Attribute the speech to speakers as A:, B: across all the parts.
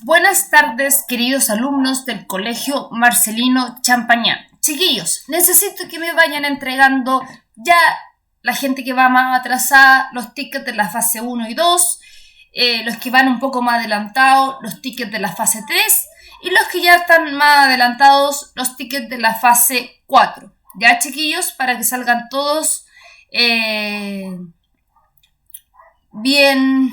A: Buenas tardes, queridos alumnos del Colegio Marcelino Champañán. Chiquillos, necesito que me vayan entregando ya la gente que va más atrasada, los tickets de la fase 1 y 2, los que van un poco más adelantados, los tickets de la fase 3 y los que ya están más adelantados, los tickets de la fase 4. Ya, chiquillos, para que salgan todos bien,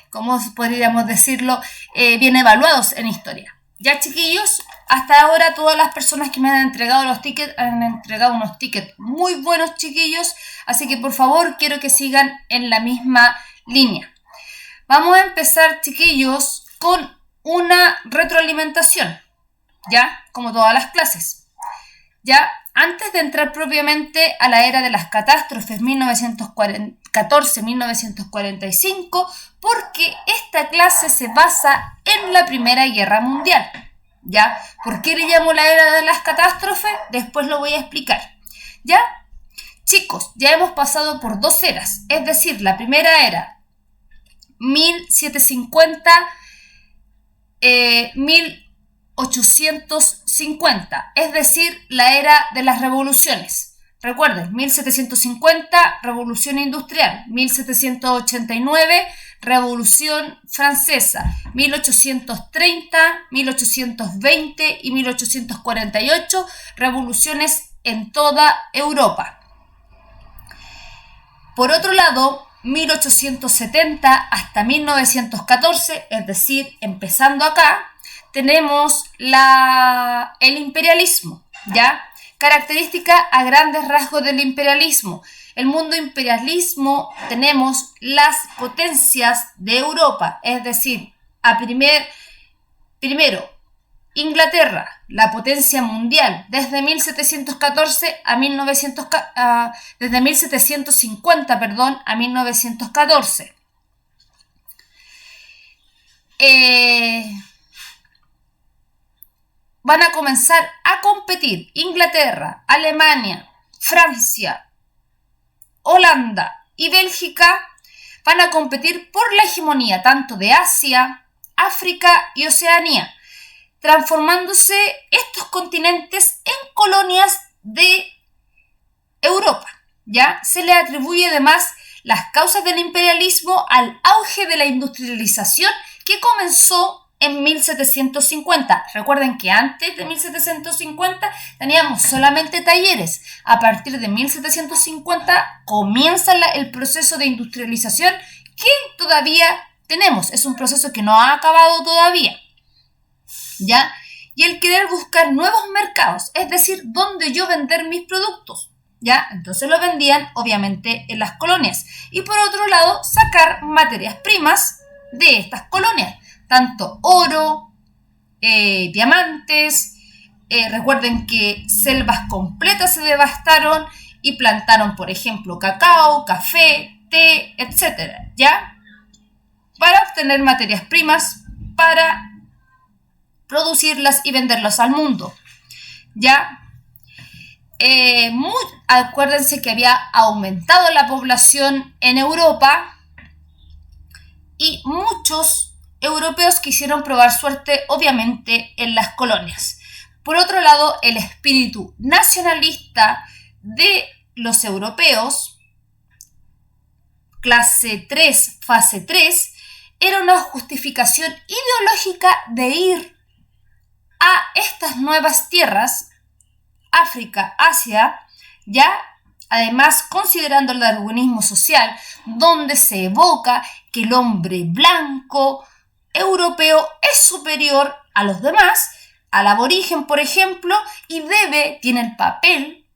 A: ¿cómo podríamos decirlo? Bien evaluados en historia. Ya, chiquillos, hasta ahora todas las personas que me han entregado los tickets han entregado unos tickets muy buenos, chiquillos, así que por favor quiero que sigan en la misma línea. Vamos a empezar, chiquillos, con una retroalimentación, ya, como todas las clases. Ya, antes de entrar propiamente a la era de las catástrofes 1914-1945, porque esta clase se basa en la Primera Guerra Mundial. ¿Ya? ¿Por qué le llamo la era de las catástrofes? Después lo voy a explicar. ¿Ya? Chicos, ya hemos pasado por dos eras, es decir, la primera era 1750-1850, es decir, la era de las revoluciones. Recuerden, 1750, Revolución Industrial, 1789, Revolución Francesa, 1830, 1820 y 1848, revoluciones en toda Europa. Por otro lado, 1870 hasta 1914, es decir, empezando acá, tenemos el imperialismo, ¿ya? Característica a grandes rasgos del imperialismo. El mundo imperialismo tenemos las potencias de Europa, es decir, primero Inglaterra, la potencia mundial, desde 1714 a desde 1750, a 1914. Van a comenzar a competir Inglaterra, Alemania, Francia, Holanda y Bélgica. Van a competir por la hegemonía tanto de Asia, África y Oceanía, transformándose estos continentes en colonias de Europa. ¿Ya? Se le atribuye además las causas del imperialismo al auge de la industrialización que comenzó en 1750. Recuerden que antes de 1750 teníamos solamente talleres. A partir de 1750 comienza el proceso de industrialización que todavía tenemos. Es un proceso que no ha acabado todavía. ¿Ya? Y el querer buscar nuevos mercados, es decir, dónde yo vender mis productos. ¿Ya? Entonces lo vendían obviamente en las colonias. Y por otro lado, sacar materias primas de estas colonias. Tanto oro, diamantes, recuerden que selvas completas se devastaron y plantaron, por ejemplo, cacao, café, té, etc. ¿Ya? Para obtener materias primas, para producirlas y venderlas al mundo. ¿Ya? Acuérdense que había aumentado la población en Europa y muchos europeos quisieron probar suerte, obviamente, en las colonias. Por otro lado, el espíritu nacionalista de los europeos, clase 3, fase 3, era una justificación ideológica de ir a estas nuevas tierras, África, Asia, ya, además considerando el darwinismo social, donde se evoca que el hombre blanco europeo es superior a los demás, al aborigen, por ejemplo, y tiene el papel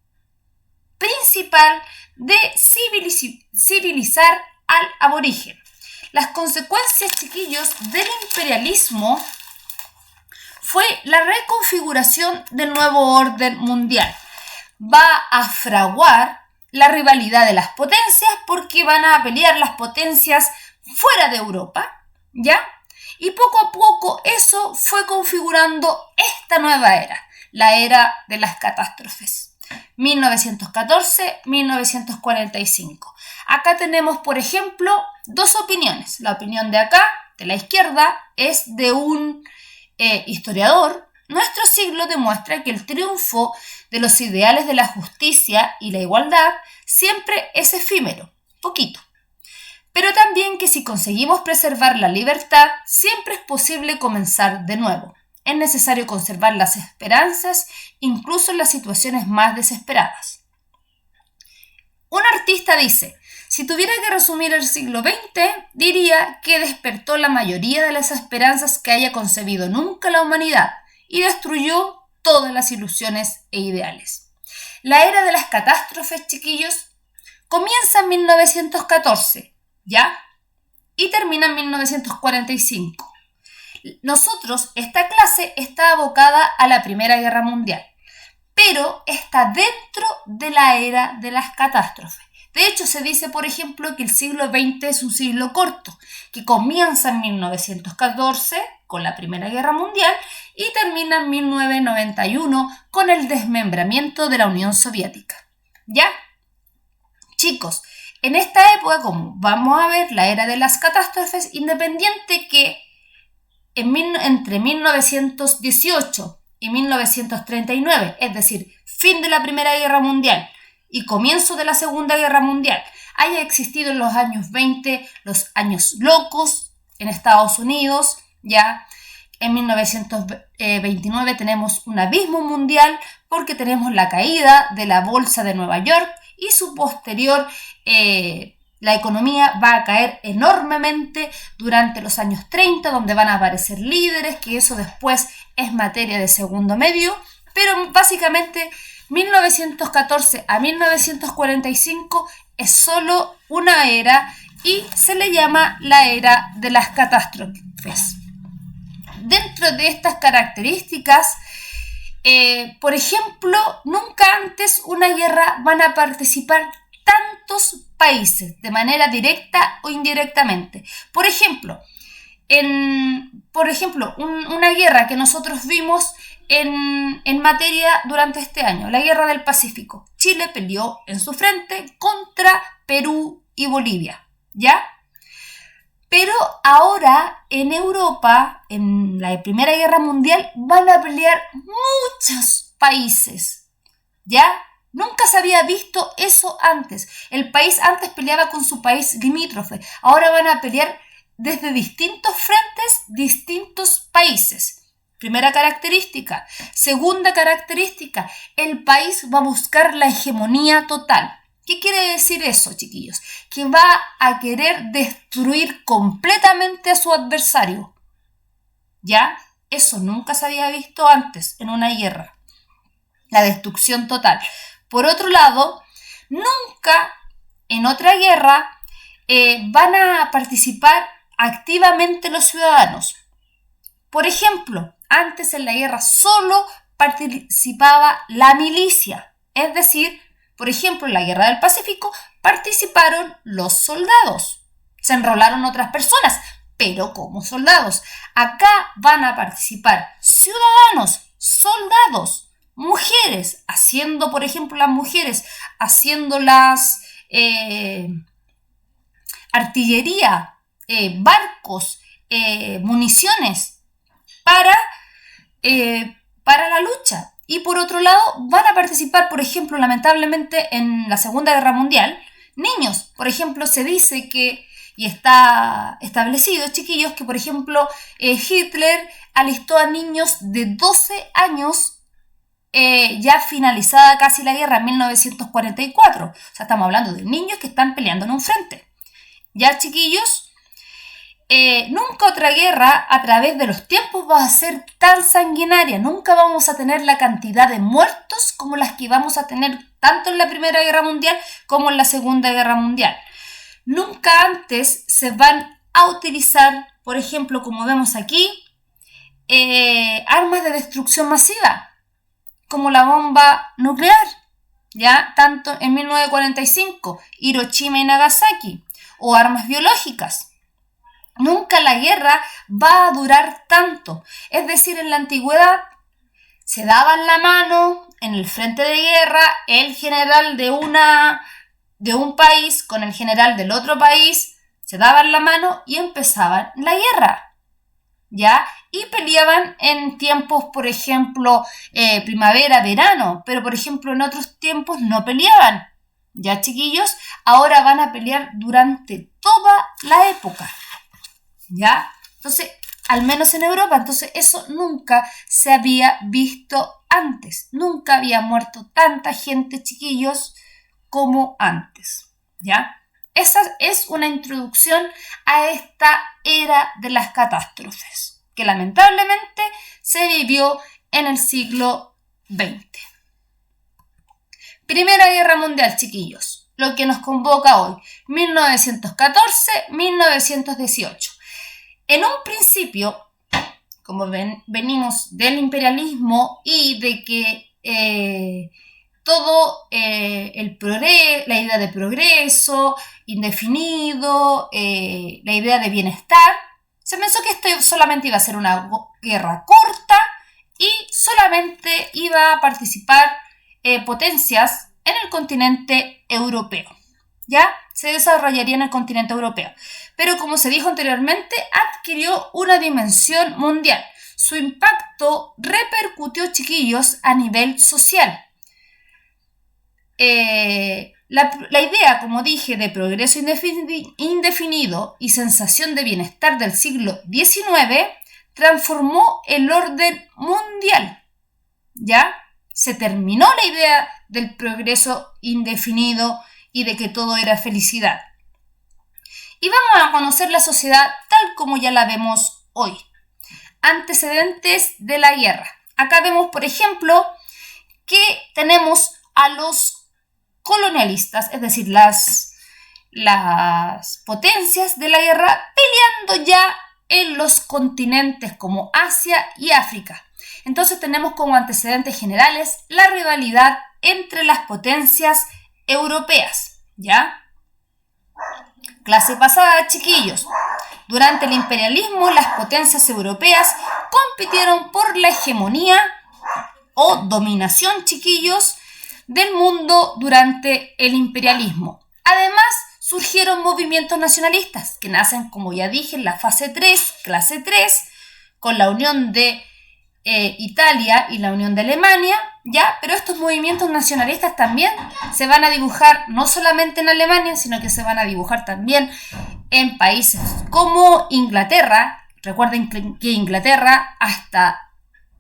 A: principal de civilizar al aborigen. Las consecuencias, chiquillos, del imperialismo fue la reconfiguración del nuevo orden mundial. Va a fraguar la rivalidad de las potencias porque van a pelear las potencias fuera de Europa, ¿ya? Y poco a poco eso fue configurando esta nueva era, la era de las catástrofes, 1914-1945. Acá tenemos, por ejemplo, dos opiniones, la opinión de acá de la izquierda es de un historiador. Nuestro siglo demuestra que el triunfo de los ideales de la justicia y la igualdad siempre es efímero, poquito. Pero también que si conseguimos preservar la libertad, siempre es posible comenzar de nuevo. Es necesario conservar las esperanzas, incluso en las situaciones más desesperadas. Un artista dice: si tuviera que resumir el siglo XX, diría que despertó la mayoría de las esperanzas que haya concebido nunca la humanidad y destruyó todas las ilusiones e ideales. La era de las catástrofes, chiquillos, comienza en 1914, ¿ya? Y termina en 1945. Nosotros, esta clase está abocada a la Primera Guerra Mundial, pero está dentro de la era de las catástrofes. De hecho, se dice, por ejemplo, que el siglo XX es un siglo corto, que comienza en 1914 con la Primera Guerra Mundial y termina en 1991 con el desmembramiento de la Unión Soviética. ¿Ya? Chicos, en esta época, como vamos a ver, la era de las catástrofes, independiente que entre 1918 y 1939, es decir, fin de la Primera Guerra Mundial y comienzo de la Segunda Guerra Mundial, haya existido en los años 20 los años locos en Estados Unidos, ya en 1929 tenemos un abismo mundial porque tenemos la caída de la bolsa de Nueva York y su posterior la economía va a caer enormemente durante los años 30, donde van a aparecer líderes, que eso después es materia de segundo medio, pero básicamente 1914 a 1945 es solo una era y se le llama la era de las catástrofes. Dentro de estas características, por ejemplo, nunca antes una guerra van a participar tantos países de manera directa o indirectamente. Por ejemplo, una guerra que nosotros vimos en materia durante este año, la Guerra del Pacífico. Chile peleó en su frente contra Perú y Bolivia, ¿ya? Pero ahora en Europa, en la Primera Guerra Mundial, van a pelear muchos países, ¿ya? Nunca se había visto eso antes. El país antes peleaba con su país limítrofe. Ahora van a pelear desde distintos frentes, distintos países. Primera característica. Segunda característica. El país va a buscar la hegemonía total. ¿Qué quiere decir eso, chiquillos? Que va a querer destruir completamente a su adversario. ¿Ya? Eso nunca se había visto antes en una guerra. La destrucción total. Por otro lado, nunca en otra guerra van a participar activamente los ciudadanos. Por ejemplo, antes en la guerra solo participaba la milicia. Es decir, por ejemplo, en la Guerra del Pacífico participaron los soldados. Se enrolaron otras personas, pero como soldados. Acá van a participar ciudadanos, soldados, mujeres, haciendo, por ejemplo, las mujeres, haciendo las artillería, barcos, municiones para la lucha. Y por otro lado, van a participar, por ejemplo, lamentablemente en la Segunda Guerra Mundial, niños. Por ejemplo, se dice que, y está establecido, chiquillos, que por ejemplo Hitler alistó a niños de 12 años ya finalizada casi la guerra en 1944. O sea, estamos hablando de niños que están peleando en un frente. Ya, chiquillos, nunca otra guerra a través de los tiempos va a ser tan sanguinaria. Nunca vamos a tener la cantidad de muertos como las que vamos a tener tanto en la Primera Guerra Mundial como en la Segunda Guerra Mundial. Nunca antes se van a utilizar, por ejemplo, como vemos aquí, armas de destrucción masiva, como la bomba nuclear, ya tanto en 1945, Hiroshima y Nagasaki, o armas biológicas. Nunca la guerra va a durar tanto. Es decir, en la antigüedad se daban la mano en el frente de guerra el general de un país con el general del otro país, se daban la mano y empezaban la guerra, ¿ya? Y peleaban en tiempos, por ejemplo, primavera, verano, pero por ejemplo en otros tiempos no peleaban, ¿ya, chiquillos? Ahora van a pelear durante toda la época, ¿ya? Entonces, al menos en Europa, entonces eso nunca se había visto antes, nunca había muerto tanta gente, chiquillos, como antes, ¿ya? Esa es una introducción a esta era de las catástrofes, que lamentablemente se vivió en el siglo XX. Primera Guerra Mundial, chiquillos, lo que nos convoca hoy, 1914-1918. En un principio, como venimos del imperialismo y de que todo la idea de progreso, indefinido, la idea de bienestar, se pensó que esto solamente iba a ser una guerra corta y solamente iba a participar potencias en el continente europeo, ¿ya? Se desarrollaría en el continente europeo. Pero como se dijo anteriormente, adquirió una dimensión mundial. Su impacto repercutió, chiquillos, a nivel social. La idea, como dije, de progreso indefinido y sensación de bienestar del siglo XIX transformó el orden mundial, ¿ya? Se terminó la idea del progreso indefinido y de que todo era felicidad. Y vamos a conocer la sociedad tal como ya la vemos hoy. Antecedentes de la guerra. Acá vemos, por ejemplo, que tenemos a los colonialistas, es decir, las potencias de la guerra peleando ya en los continentes como Asia y África. Entonces tenemos como antecedentes generales la rivalidad entre las potencias europeas, ¿ya? Clase pasada, chiquillos. Durante el imperialismo, las potencias europeas compitieron por la hegemonía o dominación, chiquillos, del mundo durante el imperialismo. Además, surgieron movimientos nacionalistas que nacen, como ya dije, en la fase 3, clase 3, con la unión de Italia y la unión de Alemania, ¿ya? Pero estos movimientos nacionalistas también se van a dibujar no solamente en Alemania, sino que se van a dibujar también en países como Inglaterra. Recuerden que Inglaterra hasta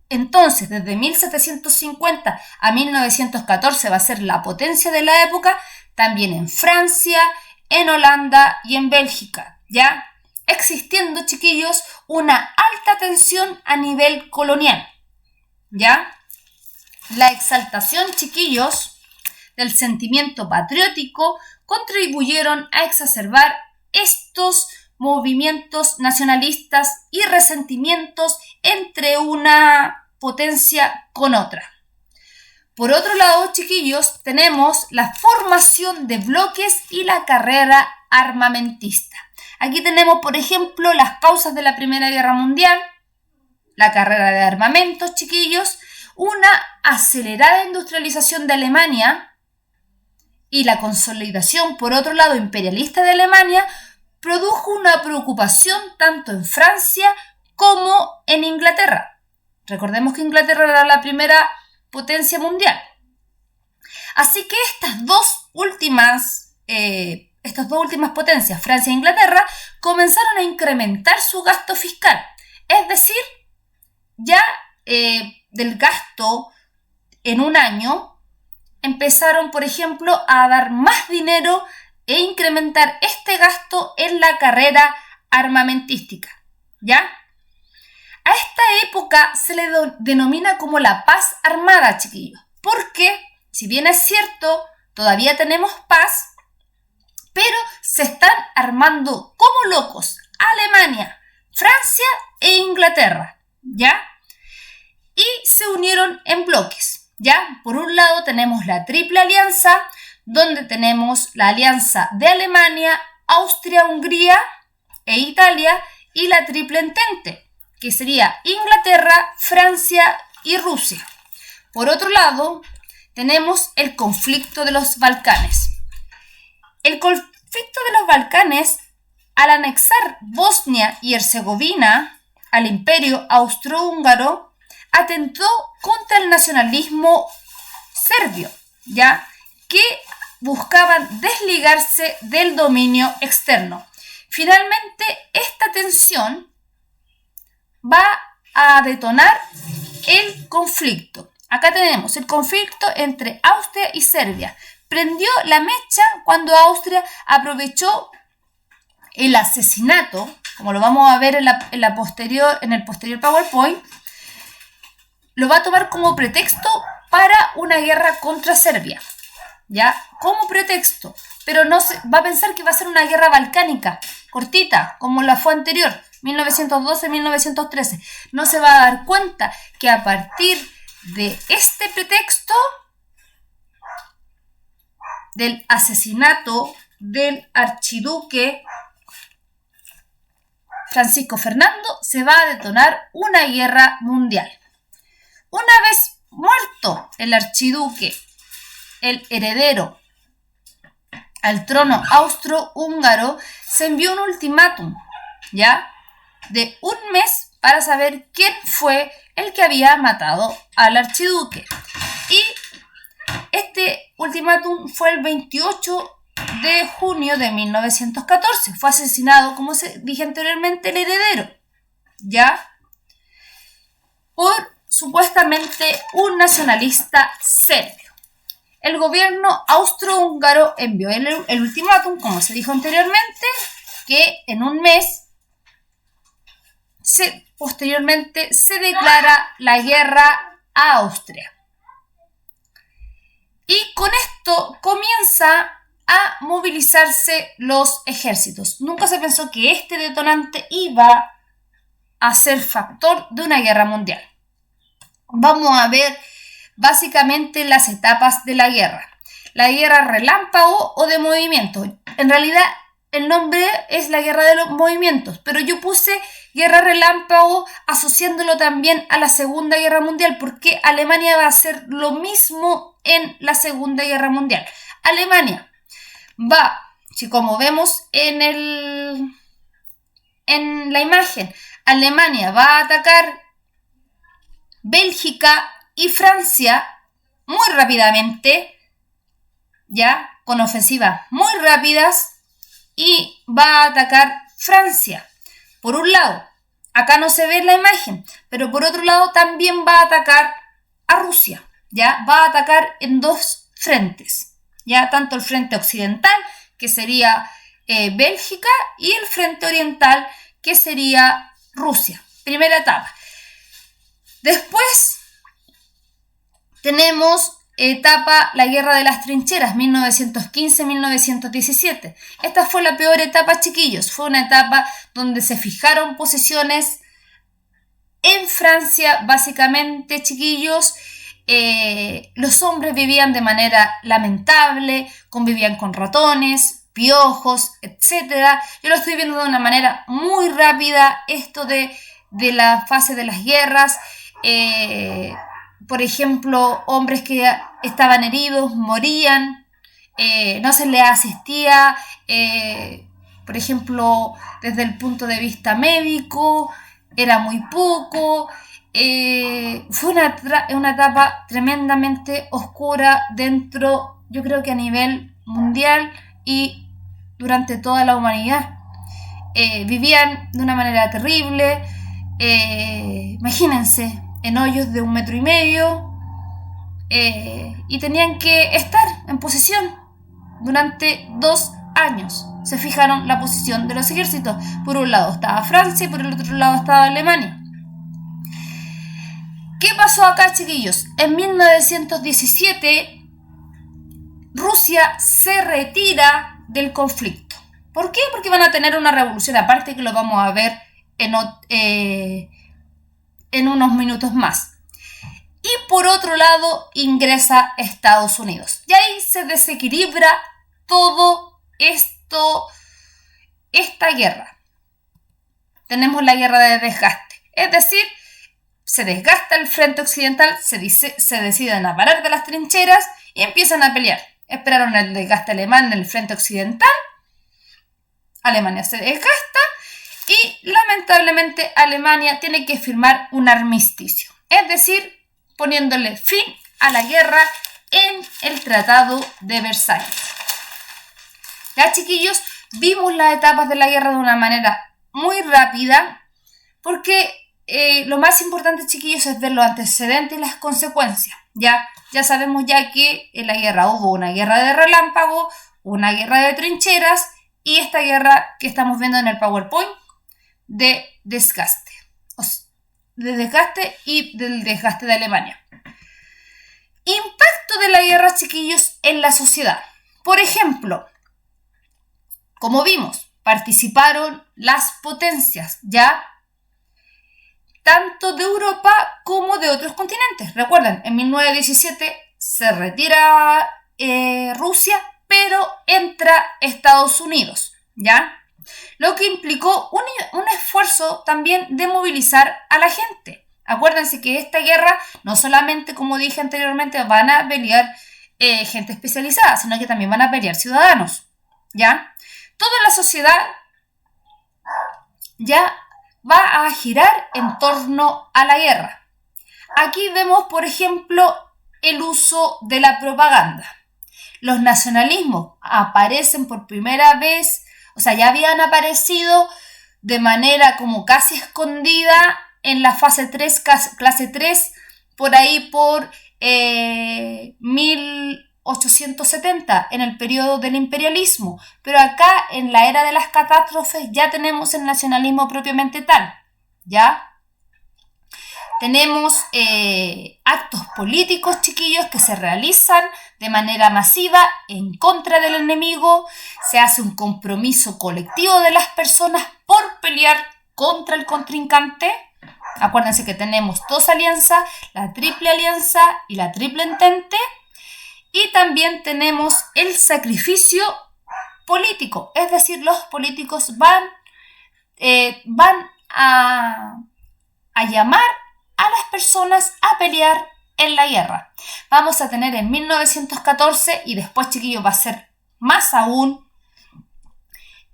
A: entonces, desde 1750 a 1914, va a ser la potencia de la época, también en Francia, en Holanda y en Bélgica, ¿ya? Existiendo, chiquillos, una alta tensión a nivel colonial, ¿ya? La exaltación, chiquillos, del sentimiento patriótico contribuyeron a exacerbar estos movimientos nacionalistas y resentimientos entre una potencia con otra. Por otro lado, chiquillos, tenemos la formación de bloques y la carrera armamentista. Aquí tenemos, por ejemplo, las causas de la Primera Guerra Mundial, la carrera de armamentos, chiquillos, una acelerada industrialización de Alemania y la consolidación, por otro lado, imperialista de Alemania, produjo una preocupación tanto en Francia como en Inglaterra. Recordemos que Inglaterra era la primera potencia mundial. Así que estas dos últimas potencias, Francia e Inglaterra, comenzaron a incrementar su gasto fiscal. Es decir, ya del gasto en un año, empezaron, por ejemplo, a dar más dinero e incrementar este gasto en la carrera armamentística, ¿ya? A esta época se le denomina como la paz armada, chiquillos, porque, si bien es cierto, todavía tenemos paz, pero se están armando como locos Alemania, Francia e Inglaterra, ¿ya? Y se unieron en bloques, ¿ya? Por un lado tenemos la Triple Alianza, donde tenemos la alianza de Alemania, Austria, Hungría e Italia, y la Triple Entente, que sería Inglaterra, Francia y Rusia. Por otro lado, tenemos el conflicto de los Balcanes. El conflicto de los Balcanes al anexar Bosnia y Herzegovina al imperio austrohúngaro, atentó contra el nacionalismo serbio, ¿ya?, que buscaban desligarse del dominio externo. Finalmente, esta tensión va a detonar el conflicto. Acá tenemos el conflicto entre Austria y Serbia. Prendió la mecha cuando Austria aprovechó el asesinato, como lo vamos a ver en el posterior PowerPoint, lo va a tomar como pretexto para una guerra contra Serbia, ¿ya? Como pretexto, pero no va a pensar que va a ser una guerra balcánica, cortita, como la fue anterior, 1912-1913. No se va a dar cuenta que a partir de este pretexto del asesinato del archiduque Francisco Fernando, se va a detonar una guerra mundial. Una vez muerto el archiduque, el heredero al trono austrohúngaro, se envió un ultimátum, ¿ya?, de un mes para saber quién fue el que había matado al archiduque. Y este ultimátum fue el 28 de junio de 1914. Fue asesinado, como dije anteriormente, el heredero, ¿ya?, por supuestamente un nacionalista serbio. El gobierno austrohúngaro envió el ultimátum, como se dijo anteriormente, que en un mes posteriormente se declara la guerra a Austria. Y con esto comienza a movilizarse los ejércitos. Nunca se pensó que este detonante iba a ser factor de una guerra mundial. Vamos a ver básicamente las etapas de la guerra. La guerra relámpago o de movimiento. En realidad el nombre es la guerra de los movimientos, pero yo puse guerra relámpago asociándolo también a la Segunda Guerra Mundial, porque Alemania va a hacer lo mismo en la Segunda Guerra Mundial. Alemania va, si como vemos en la imagen, Alemania va a atacar Bélgica y Francia muy rápidamente, ya, con ofensivas muy rápidas, y va a atacar Francia. Por un lado, acá no se ve en la imagen, pero por otro lado también va a atacar a Rusia, ya, va a atacar en dos frentes, ya, tanto el frente occidental, que sería Bélgica, y el frente oriental, que sería Rusia. Primera etapa. Después tenemos la guerra de las trincheras, 1915-1917. Esta fue la peor etapa, chiquillos. Fue una etapa donde se fijaron posiciones en Francia, básicamente, chiquillos. Los hombres vivían de manera lamentable, convivían con ratones, piojos, etc. Yo lo estoy viendo de una manera muy rápida, esto de la fase de las guerras. Por ejemplo, hombres que estaban heridos morían, no se les asistía, por ejemplo, desde el punto de vista médico, era muy poco. Fue una etapa tremendamente oscura dentro, yo creo que a nivel mundial y durante toda la humanidad. Vivían de una manera terrible, imagínense, en hoyos de 1,5 metros, y tenían que estar en posición durante 2 años. Se fijaron la posición de los ejércitos. Por un lado estaba Francia y por el otro lado estaba Alemania. ¿Qué pasó acá, chiquillos? En 1917 Rusia se retira del conflicto. ¿Por qué? Porque van a tener una revolución aparte, que lo vamos a ver en unos minutos más. Y por otro lado ingresa Estados Unidos. Y ahí se desequilibra todo esta guerra. Tenemos la guerra de desgaste. Es decir, se desgasta el frente occidental, se deciden a parar de las trincheras y empiezan a pelear. Esperaron el desgaste alemán en el frente occidental, Alemania se desgasta y lamentablemente Alemania tiene que firmar un armisticio, es decir, poniéndole fin a la guerra en el Tratado de Versalles. Ya, chiquillos, vimos las etapas de la guerra de una manera muy rápida porque lo más importante, chiquillos, es ver los antecedentes y las consecuencias. Ya sabemos ya que en la guerra hubo una guerra de relámpago, una guerra de trincheras y esta guerra que estamos viendo en el PowerPoint de desgaste. De desgaste y del desgaste de Alemania. Impacto de la guerra, chiquillos, en la sociedad. Por ejemplo, como vimos, participaron las potencias, ya tanto de Europa como de otros continentes. Recuerden, en 1917 se retira Rusia, pero entra Estados Unidos, ¿ya? Lo que implicó un esfuerzo también de movilizar a la gente. Acuérdense que esta guerra no solamente, como dije anteriormente, van a pelear gente especializada, sino que también van a pelear ciudadanos, ¿ya? Toda la sociedad ya va a girar en torno a la guerra. Aquí vemos, por ejemplo, el uso de la propaganda. Los nacionalismos aparecen por primera vez, o sea, ya habían aparecido de manera como casi escondida en la fase 3, clase 3, por ahí por 1870, en el periodo del imperialismo. Pero acá, en la era de las catástrofes, ya tenemos el nacionalismo propiamente tal, ¿ya? Tenemos actos políticos, chiquillos, que se realizan de manera masiva en contra del enemigo. Se hace un compromiso colectivo de las personas por pelear contra el contrincante. Acuérdense que tenemos dos alianzas, la triple alianza y la triple entente. Y también tenemos el sacrificio político, es decir, los políticos van a llamar a las personas a pelear en la guerra. Vamos a tener en 1914 y después, chiquillos, va a ser más aún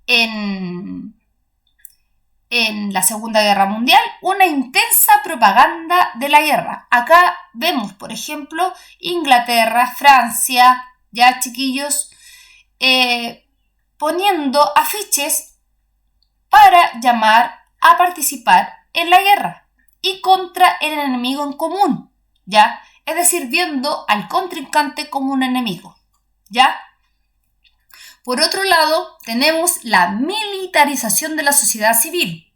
A: en la Segunda Guerra Mundial, una intensa propaganda de la guerra. Acá vemos, por ejemplo, Inglaterra, Francia, ya, chiquillos, poniendo afiches para llamar a participar en la guerra y contra el enemigo en común, ¿ya? Es decir, viendo al contrincante como un enemigo, ¿ya? Por otro lado, tenemos la militarización de la sociedad civil,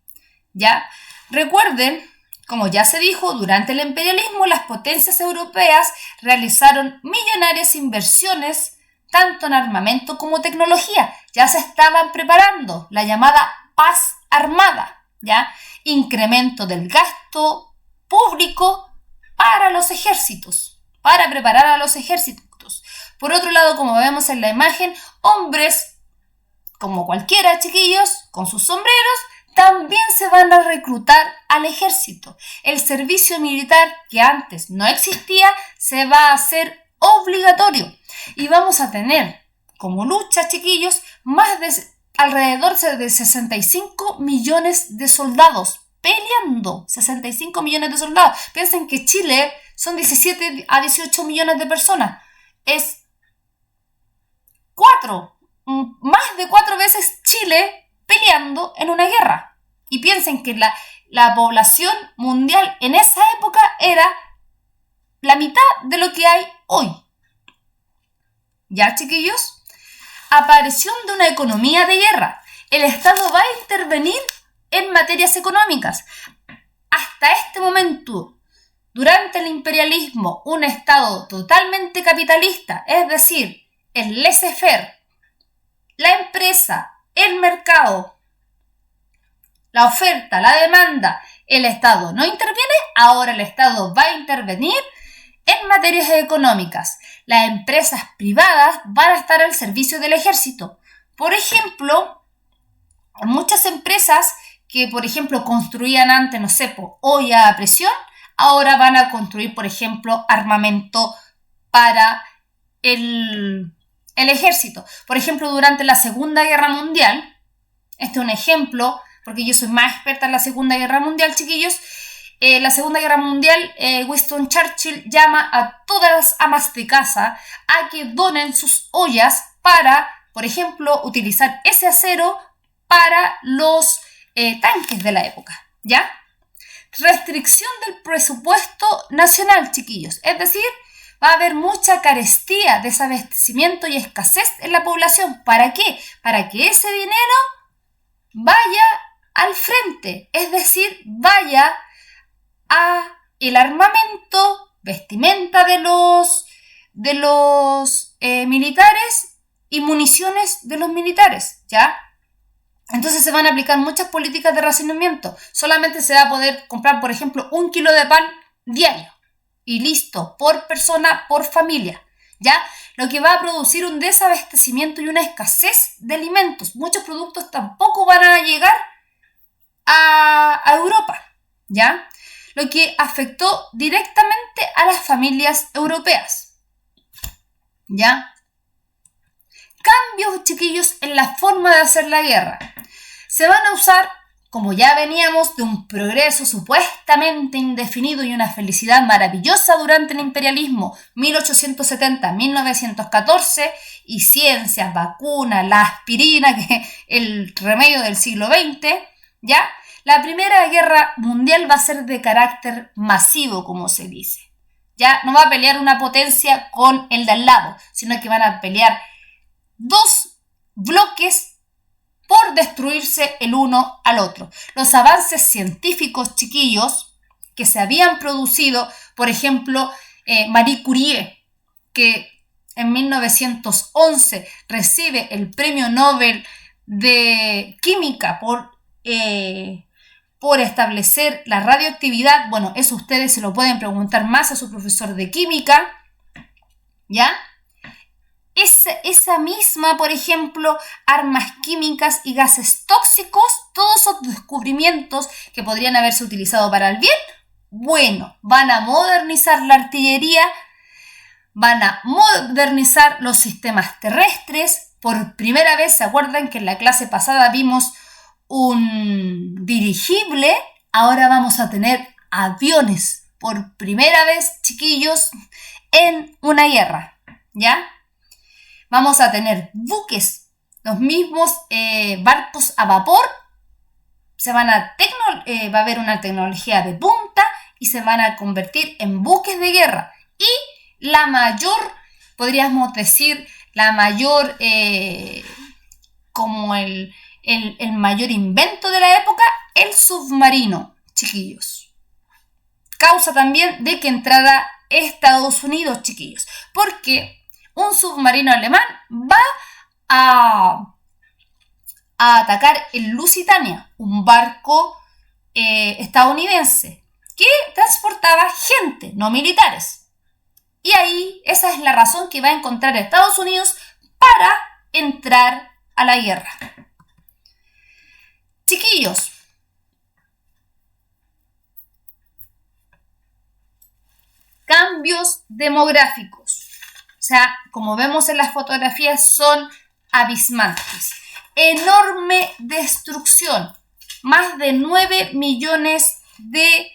A: ¿ya? Recuerden, como ya se dijo, durante el imperialismo las potencias europeas realizaron millonarias inversiones tanto en armamento como tecnología. Ya se estaban preparando la llamada paz armada, ¿ya? Incremento del gasto público para los ejércitos, para preparar a los ejércitos. Por otro lado, como vemos en la imagen, hombres, como cualquiera, chiquillos, con sus sombreros, también se van a reclutar al ejército. El servicio militar, que antes no existía, se va a hacer obligatorio. Y vamos a tener como lucha, chiquillos, alrededor de 65 millones de soldados peleando. 65 millones de soldados. Piensen que Chile son 17 a 18 millones de personas. Es más de 4 veces Chile peleando en una guerra. Y piensen que la población mundial en esa época era la mitad de lo que hay hoy. ¿Ya, chiquillos? Aparición de una economía de guerra. El Estado va a intervenir en materias económicas. Hasta este momento, durante el imperialismo, un Estado totalmente capitalista, es decir, el laissez-faire, la empresa, el mercado, la oferta, la demanda, el Estado no interviene. Ahora el Estado va a intervenir en materias económicas. Las empresas privadas van a estar al servicio del ejército. Por ejemplo, muchas empresas que, por ejemplo, construían antes, no sé, olla a presión, ahora van a construir, por ejemplo, armamento para el ejército. Por ejemplo, durante la Segunda Guerra Mundial, Este es un ejemplo, porque yo soy más experta en la Segunda Guerra Mundial, chiquillos. La Segunda Guerra Mundial, Winston Churchill llama a todas las amas de casa a que donen sus ollas para, por ejemplo, utilizar ese acero para los tanques de la época, ¿ya? Restricción del presupuesto nacional, chiquillos. Es decir, va a haber mucha carestía, desabastecimiento y escasez en la población. ¿Para qué? Para que ese dinero vaya al frente, es decir, vaya a el armamento, vestimenta de los militares y municiones de los militares, ¿ya? Entonces se van a aplicar muchas políticas de racionamiento. Solamente se va a poder comprar, por ejemplo, 1 kilo de pan diario. Y listo, por persona, por familia, ¿ya? Lo que va a producir un desabastecimiento y una escasez de alimentos. Muchos productos tampoco van a llegar a Europa, ¿ya? Lo que afectó directamente a las familias europeas, ¿ya? Cambios, chiquillos, en la forma de hacer la guerra. Se van a usar, como ya veníamos, de un progreso supuestamente indefinido y una felicidad maravillosa durante el imperialismo 1870-1914 y ciencias, vacunas, la aspirina, que es el remedio del siglo XX, ¿ya? La Primera Guerra Mundial va a ser de carácter masivo, como se dice. Ya no va a pelear una potencia con el de al lado, sino que van a pelear 2 bloques por destruirse el uno al otro. Los avances científicos, chiquillos, que se habían producido, por ejemplo, Marie Curie, que en 1911 recibe el Premio Nobel de Química por establecer la radioactividad. Bueno, eso ustedes se lo pueden preguntar más a su profesor de química, ¿ya? Esa misma, por ejemplo, armas químicas y gases tóxicos, todos esos descubrimientos que podrían haberse utilizado para el bien, bueno, van a modernizar la artillería, van a modernizar los sistemas terrestres. Por primera vez, ¿se acuerdan que en la clase pasada vimos un dirigible? Ahora vamos a tener aviones, por primera vez, chiquillos, en una guerra, ¿ya? Vamos a tener buques, los mismos barcos a vapor, va a haber una tecnología de punta y se van a convertir en buques de guerra. Y la mayor, podríamos decir, como el mayor invento de la época, el submarino, chiquillos. Causa también de que entrara Estados Unidos, chiquillos, porque un submarino alemán va a atacar el Lusitania, un barco estadounidense que transportaba gente, no militares. Y ahí esa es la razón que va a encontrar Estados Unidos para entrar a la guerra. Chiquillos, cambios demográficos. O sea, como vemos en las fotografías, son abismantes. Enorme destrucción. Más de 9 millones de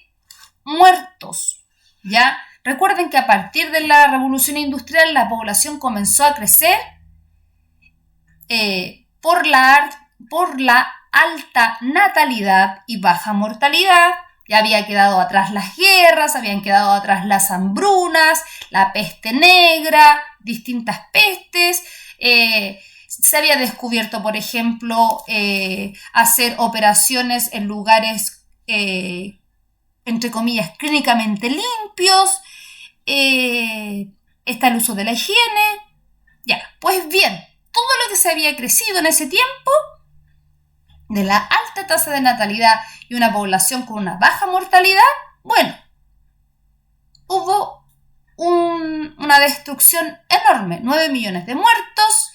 A: muertos, ¿ya? Recuerden que a partir de la Revolución Industrial la población comenzó a crecer por la alta natalidad y baja mortalidad. Ya había quedado atrás las guerras, habían quedado atrás las hambrunas, la peste negra, distintas pestes. Se había descubierto, por ejemplo, hacer operaciones en lugares, entre comillas, clínicamente limpios. Está el uso de la higiene. Ya, pues bien, todo lo que se había crecido en ese tiempo, de la alta tasa de natalidad y una población con una baja mortalidad, bueno, hubo una destrucción enorme, 9 millones de muertos,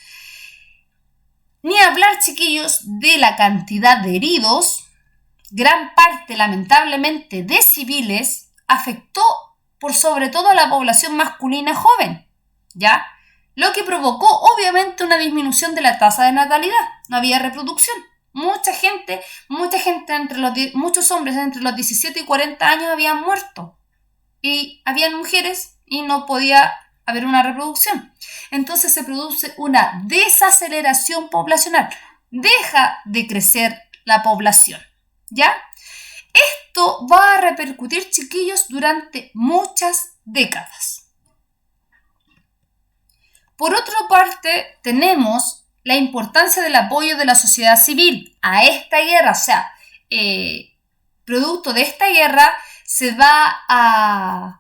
A: ni hablar, chiquillos, de la cantidad de heridos. Gran parte, lamentablemente, de civiles afectó por sobre todo a la población masculina joven, ¿ya? Lo que provocó, obviamente, una disminución de la tasa de natalidad. No había reproducción. Muchos hombres entre los 17 y 40 años habían muerto. Y habían mujeres y no podía haber una reproducción. Entonces se produce una desaceleración poblacional. Deja de crecer la población, ¿ya? Esto va a repercutir, chiquillos, durante muchas décadas. Por otra parte, tenemos la importancia del apoyo de la sociedad civil a esta guerra. O sea, producto de esta guerra se va a...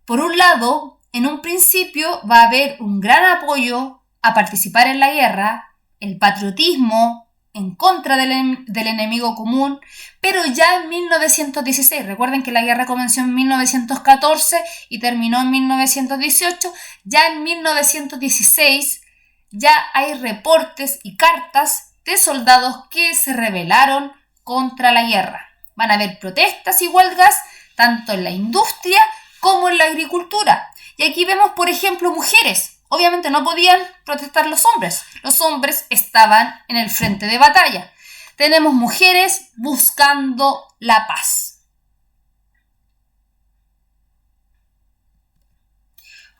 A: Por un lado, en un principio va a haber un gran apoyo a participar en la guerra, el patriotismo en contra del enemigo común, pero ya en 1916, recuerden que la guerra comenzó en 1914 y terminó en 1918, ya en 1916 ya hay reportes y cartas de soldados que se rebelaron contra la guerra. Van a haber protestas y huelgas tanto en la industria como en la agricultura. Y aquí vemos, por ejemplo, mujeres. Obviamente no podían protestar los hombres. Los hombres estaban en el frente de batalla. Tenemos mujeres buscando la paz.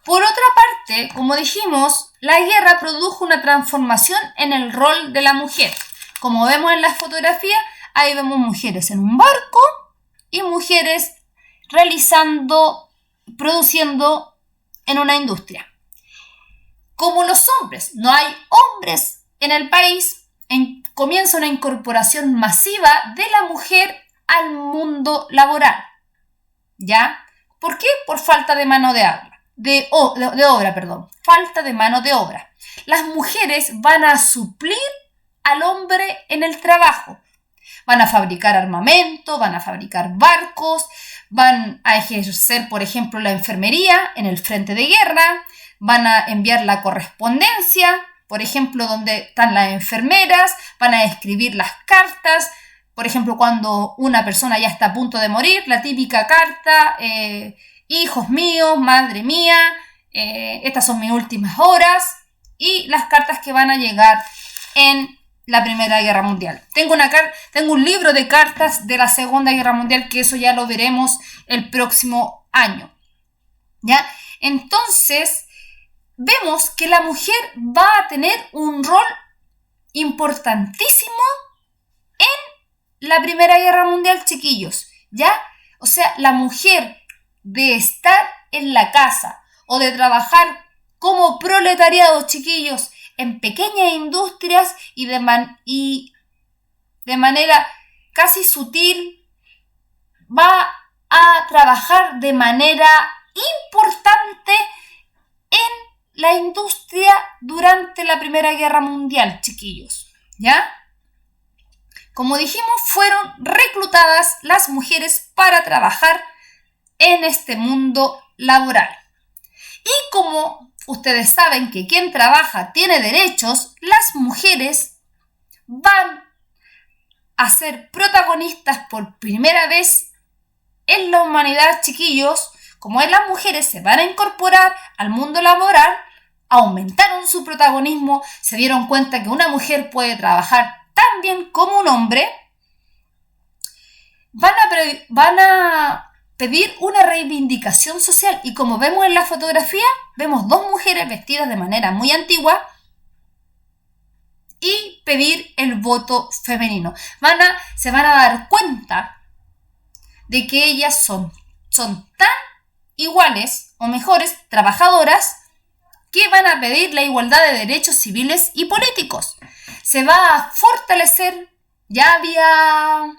A: Por otra parte, como dijimos, la guerra produjo una transformación en el rol de la mujer. Como vemos en la fotografía, ahí vemos mujeres en un barco y mujeres produciendo en una industria. Como los hombres, no hay hombres en el país, comienza una incorporación masiva de la mujer al mundo laboral. ¿Ya? ¿Por qué? Por falta de mano de obra. Falta de mano de obra. Las mujeres van a suplir al hombre en el trabajo. Van a fabricar armamento, van a fabricar barcos, van a ejercer, por ejemplo, la enfermería en el frente de guerra, van a enviar la correspondencia, por ejemplo, donde están las enfermeras, van a escribir las cartas, por ejemplo, cuando una persona ya está a punto de morir, la típica carta, hijos míos, madre mía, estas son mis últimas horas, y las cartas que van a llegar en la Primera Guerra Mundial. Tengo un libro de cartas de la Segunda Guerra Mundial, que eso ya lo veremos el próximo año. ¿Ya? Entonces, vemos que la mujer va a tener un rol importantísimo en la Primera Guerra Mundial, chiquillos, ¿ya? O sea, la mujer de estar en la casa o de trabajar como proletariado, chiquillos, en pequeñas industrias y de manera casi sutil, va a trabajar de manera importante en la industria durante la Primera Guerra Mundial, chiquillos, ¿ya? Como dijimos, fueron reclutadas las mujeres para trabajar en este mundo laboral. Y como ustedes saben que quien trabaja tiene derechos, las mujeres van a ser protagonistas por primera vez en la humanidad, chiquillos. Como las mujeres se van a incorporar al mundo laboral, aumentaron su protagonismo, se dieron cuenta que una mujer puede trabajar tan bien como un hombre, van a pedir una reivindicación social. Y como vemos en la fotografía, vemos dos mujeres vestidas de manera muy antigua y pedir el voto femenino. Se van a dar cuenta de que ellas son tan iguales o mejores trabajadoras que van a pedir la igualdad de derechos civiles y políticos. Se va a fortalecer, ya había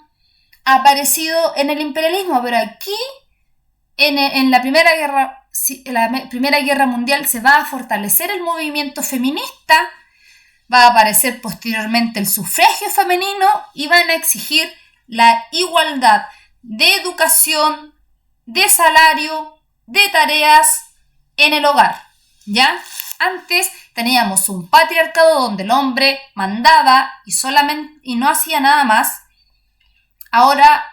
A: aparecido en el imperialismo, pero aquí en la Primera Guerra Mundial se va a fortalecer el movimiento feminista, va a aparecer posteriormente el sufragio femenino y van a exigir la igualdad de educación, de salario, de tareas en el hogar, ¿ya? Antes teníamos un patriarcado donde el hombre mandaba y no hacía nada más. Ahora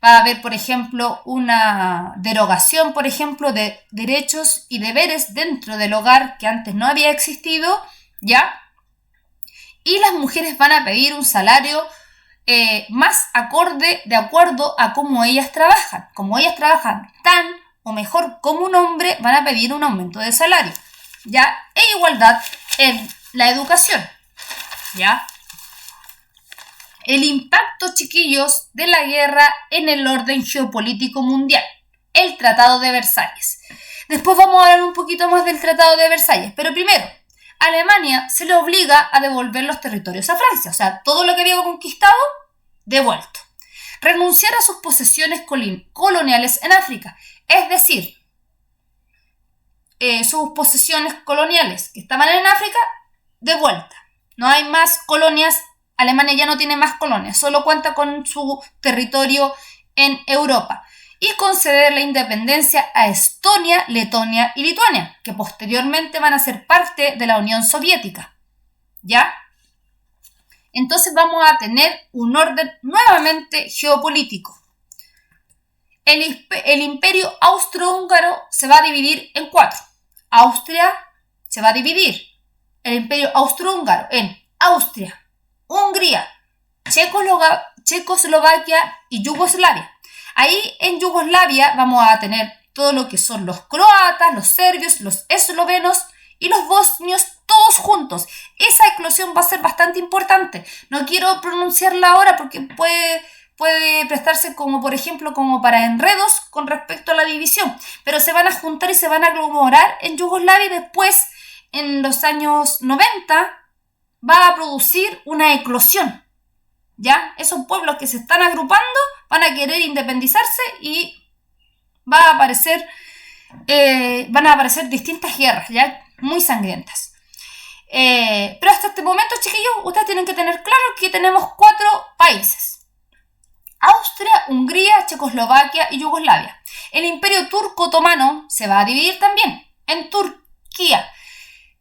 A: va a haber, por ejemplo, una derogación, por ejemplo, de derechos y deberes dentro del hogar que antes no había existido, ¿ya? y las mujeres van a pedir un salario más acorde, de acuerdo a cómo ellas trabajan. Como ellas trabajan tan o mejor como un hombre, van a pedir un aumento de salario, ¿ya? E igualdad en la educación, ¿ya? El impacto, chiquillos, de la guerra en el orden geopolítico mundial. El Tratado de Versalles. Después vamos a hablar un poquito más del Tratado de Versalles, pero primero, Alemania se le obliga a devolver los territorios a Francia, o sea, todo lo que había conquistado, devuelto. Renunciar a sus posesiones coloniales en África, es decir, sus posesiones coloniales que estaban en África, de vuelta. No hay más colonias, Alemania ya no tiene más colonias, solo cuenta con su territorio en Europa. Y conceder la independencia a Estonia, Letonia y Lituania, que posteriormente van a ser parte de la Unión Soviética, ¿ya? Entonces vamos a tener un orden nuevamente geopolítico. El imperio austrohúngaro se va a dividir en 4. Austria se va a dividir, el imperio austrohúngaro, en Austria, Hungría, Checoslovaquia y Yugoslavia. Ahí en Yugoslavia vamos a tener todo lo que son los croatas, los serbios, los eslovenos y los bosnios, todos juntos. Esa eclosión va a ser bastante importante. No quiero pronunciarla ahora porque puede prestarse como, por ejemplo, como para enredos con respecto a la división. Pero se van a juntar y se van a aglomerar en Yugoslavia y después, en los años 90, va a producir una eclosión. ¿Ya? Esos pueblos que se están agrupando van a querer independizarse y van a aparecer distintas guerras, ¿ya? Muy sangrientas. Pero hasta este momento, chiquillos, ustedes tienen que tener claro que tenemos 4 países: Austria, Hungría, Checoslovaquia y Yugoslavia. El imperio turco otomano se va a dividir también en Turquía.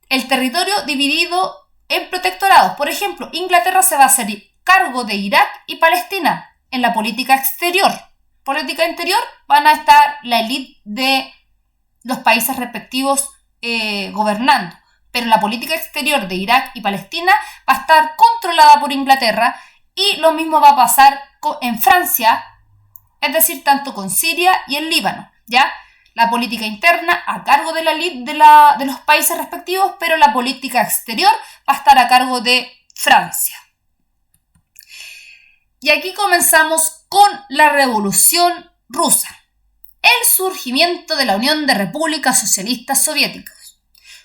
A: El territorio dividido en protectorados. Por ejemplo, Inglaterra se va a hacer cargo de Irak y Palestina. En la política exterior, política interior, van a estar la élite de los países respectivos gobernando. Pero la política exterior de Irak y Palestina va a estar controlada por Inglaterra, y lo mismo va a pasar en Francia, es decir, tanto con Siria y el Líbano, ¿ya? La política interna a cargo de la élite de los países respectivos, pero la política exterior va a estar a cargo de Francia. Y aquí comenzamos con la Revolución Rusa, el surgimiento de la Unión de Repúblicas Socialistas Soviéticas.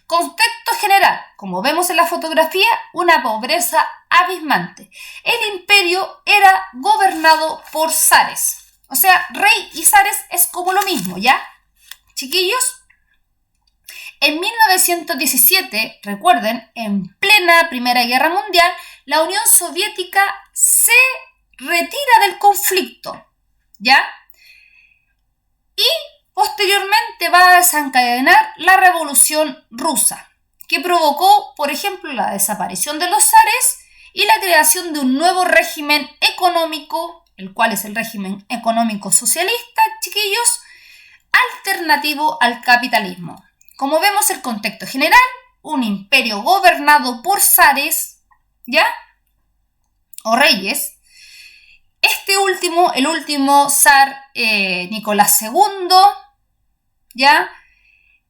A: Contexto general, como vemos en la fotografía, una pobreza abismante. El imperio era gobernado por zares, o sea, rey y zares es como lo mismo, ¿ya? Chiquillos, en 1917, recuerden, en plena Primera Guerra Mundial, la Unión Soviética se retira del conflicto, ¿ya? Y posteriormente va a desencadenar la Revolución Rusa, que provocó, por ejemplo, la desaparición de los zares y la creación de un nuevo régimen económico, el cual es el régimen económico socialista, chiquillos, alternativo al capitalismo. Como vemos, el contexto general, un imperio gobernado por zares, ¿ya? O reyes. El último zar, Nicolás II, ¿ya?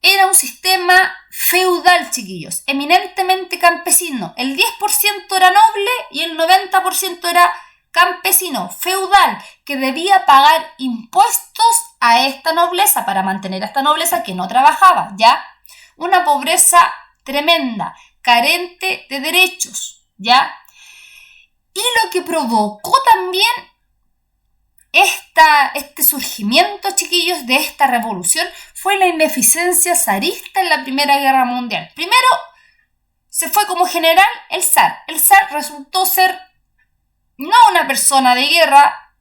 A: Era un sistema feudal, chiquillos, eminentemente campesino. El 10% era noble y el 90% era campesino, feudal, que debía pagar impuestos a esta nobleza para mantener a esta nobleza que no trabajaba, ¿ya? Una pobreza tremenda, carente de derechos, ¿ya? Y lo que provocó también este surgimiento, chiquillos, de esta revolución fue la ineficiencia zarista en la Primera Guerra Mundial. Primero, se fue como general el zar. El zar resultó ser no una persona de guerra,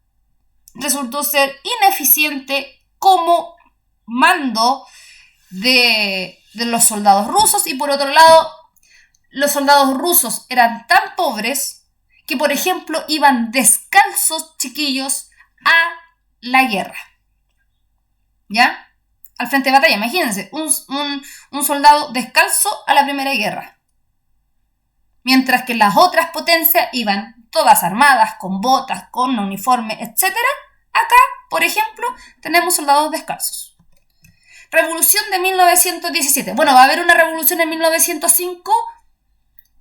A: resultó ser ineficiente como mando de los soldados rusos, y por otro lado, los soldados rusos eran tan pobres que, por ejemplo, iban descalzos, chiquillos, a la guerra, ¿ya? Al frente de batalla, imagínense, un soldado descalzo a la Primera Guerra. mientras que las otras potencias iban todas armadas, con botas, con uniforme, etc. Acá, por ejemplo, tenemos soldados descalzos. Revolución de 1917. Bueno, va a haber una revolución en 1905,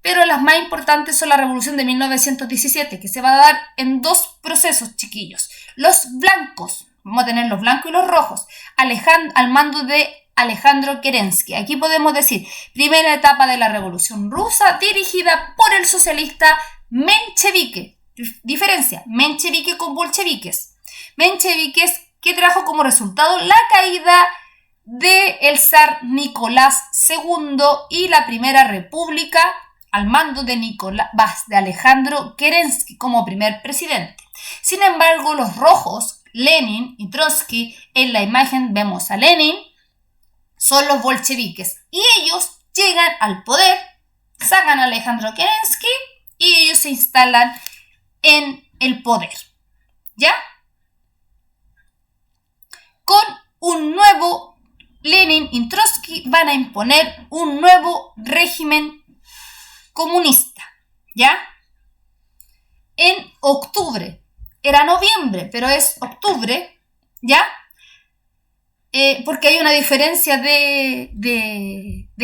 A: pero las más importantes son la revolución de 1917, que se va a dar en dos procesos, chiquillos. Los blancos, vamos a tener los blancos y los rojos, al mando de Alejandro Kerensky. Aquí podemos decir, primera etapa de la Revolución Rusa dirigida por el socialista menchevique. Diferencia, menchevique con bolcheviques. Mencheviques que trajo como resultado la caída del zar Nicolás II y la Primera República al mando de Alejandro Kerensky como primer presidente. Sin embargo, los rojos, Lenin y Trotsky, en la imagen vemos a Lenin, son los bolcheviques y ellos llegan al poder, sacan a Alejandro Kerensky y ellos se instalan en el poder, ¿ya? Con un nuevo Lenin y Trotsky van a imponer un nuevo régimen comunista, ¿ya? En octubre, era noviembre, pero es octubre, ¿ya? Porque hay una diferencia de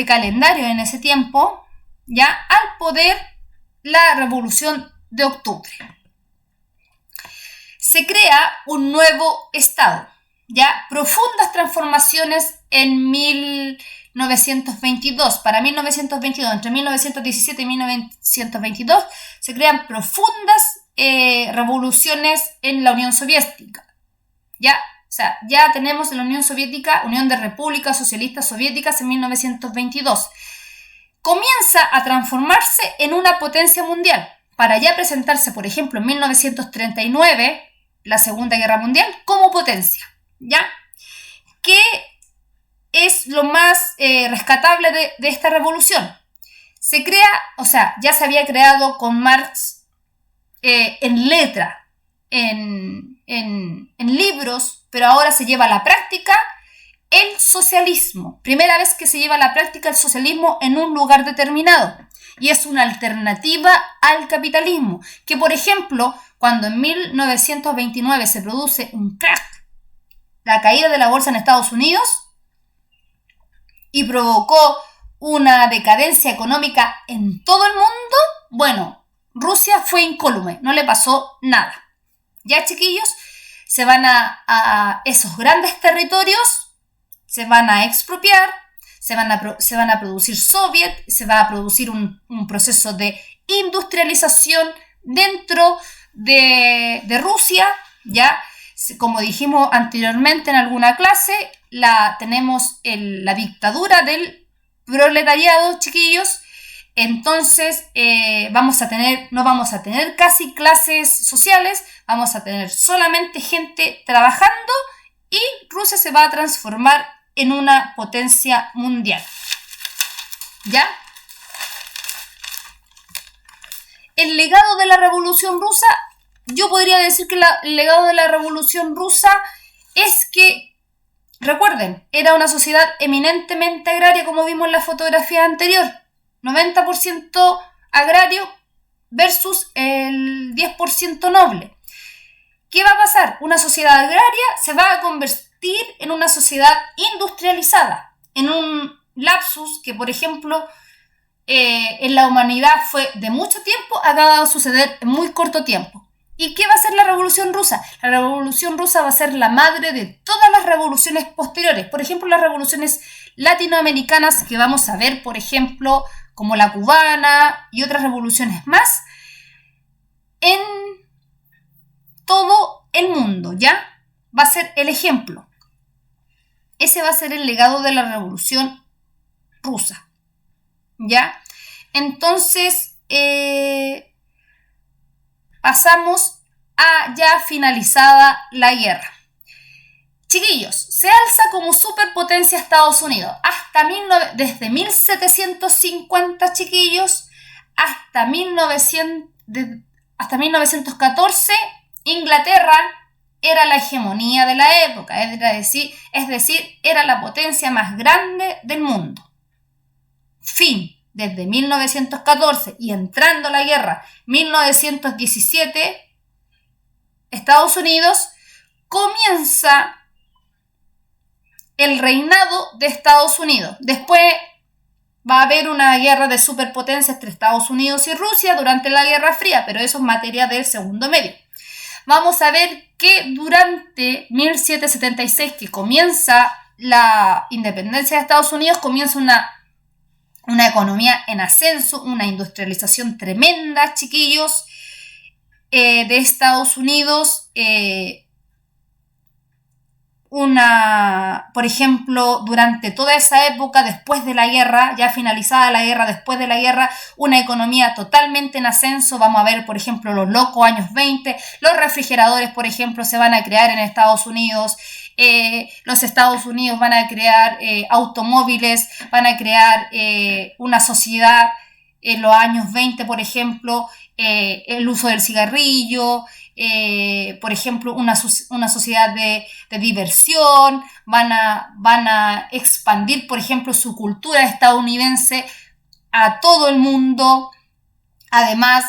A: calendario en ese tiempo, ¿ya? Al poder la Revolución de Octubre. Se crea un nuevo Estado, ¿ya? Profundas transformaciones en 1922. Para 1922, entre 1917 y 1922, se crean profundas revoluciones en la Unión Soviética, ¿ya? O sea, ya tenemos en la Unión Soviética, Unión de Repúblicas Socialistas Soviéticas en 1922. Comienza a transformarse en una potencia mundial, para ya presentarse, por ejemplo, en 1939, la Segunda Guerra Mundial, como potencia, ¿ya? ¿Qué es lo más rescatable de esta revolución? Se crea, o sea, ya se había creado con Marx en letra, en libros, pero ahora se lleva a la práctica el socialismo. Primera vez que se lleva a la práctica el socialismo en un lugar determinado. Y es una alternativa al capitalismo. Que, por ejemplo, cuando en 1929 se produce un crack, la caída de la bolsa en Estados Unidos, y provocó una decadencia económica en todo el mundo, bueno, Rusia fue incólume, no le pasó nada. Ya, chiquillos, se van a esos grandes territorios, se van a expropiar, se van a producir soviet, se va a producir un proceso de industrialización dentro de Rusia, ¿ya? Como dijimos anteriormente en alguna clase, tenemos la dictadura del proletariado, chiquillos. Entonces no vamos a tener casi clases sociales, vamos a tener solamente gente trabajando y Rusia se va a transformar en una potencia mundial, ¿ya? El legado de la Revolución Rusa, yo podría decir que el legado de la Revolución Rusa es que, recuerden, era una sociedad eminentemente agraria, como vimos en la fotografía anterior. 90% agrario versus el 10% noble. ¿Qué va a pasar? Una sociedad agraria se va a convertir en una sociedad industrializada, en un lapsus que, por ejemplo, en la humanidad fue de mucho tiempo, acaba de suceder en muy corto tiempo. ¿Y qué va a ser la Revolución Rusa? La Revolución Rusa va a ser la madre de todas las revoluciones posteriores. Por ejemplo, las revoluciones latinoamericanas que vamos a ver, por ejemplo, como la cubana y otras revoluciones más, en todo el mundo, ¿ya? Va a ser el ejemplo. Ese va a ser el legado de la Revolución Rusa, ¿ya? Entonces, pasamos a ya finalizada la guerra. Chiquillos, se alza como superpotencia Estados Unidos desde 1750, chiquillos, hasta 1914, Inglaterra era la hegemonía de la época, es decir, era la potencia más grande del mundo. Fin desde 1914 y entrando a la guerra 1917, Estados Unidos comienza el reinado de Estados Unidos. Después va a haber una guerra de superpotencia entre Estados Unidos y Rusia durante la Guerra Fría, pero eso es materia del segundo medio. Vamos a ver que durante 1776, que comienza la independencia de Estados Unidos, comienza una economía en ascenso, una industrialización tremenda, chiquillos, de Estados Unidos. Por ejemplo, durante toda esa época, después de la guerra, ya finalizada la guerra, después de la guerra, una economía totalmente en ascenso. Vamos a ver, por ejemplo, los locos años 20, los refrigeradores, por ejemplo, se van a crear en Estados Unidos, los Estados Unidos van a crear automóviles, van a crear una sociedad en los años 20, por ejemplo, el uso del cigarrillo, por ejemplo, una sociedad de diversión, van a expandir, por ejemplo, su cultura estadounidense a todo el mundo. Además,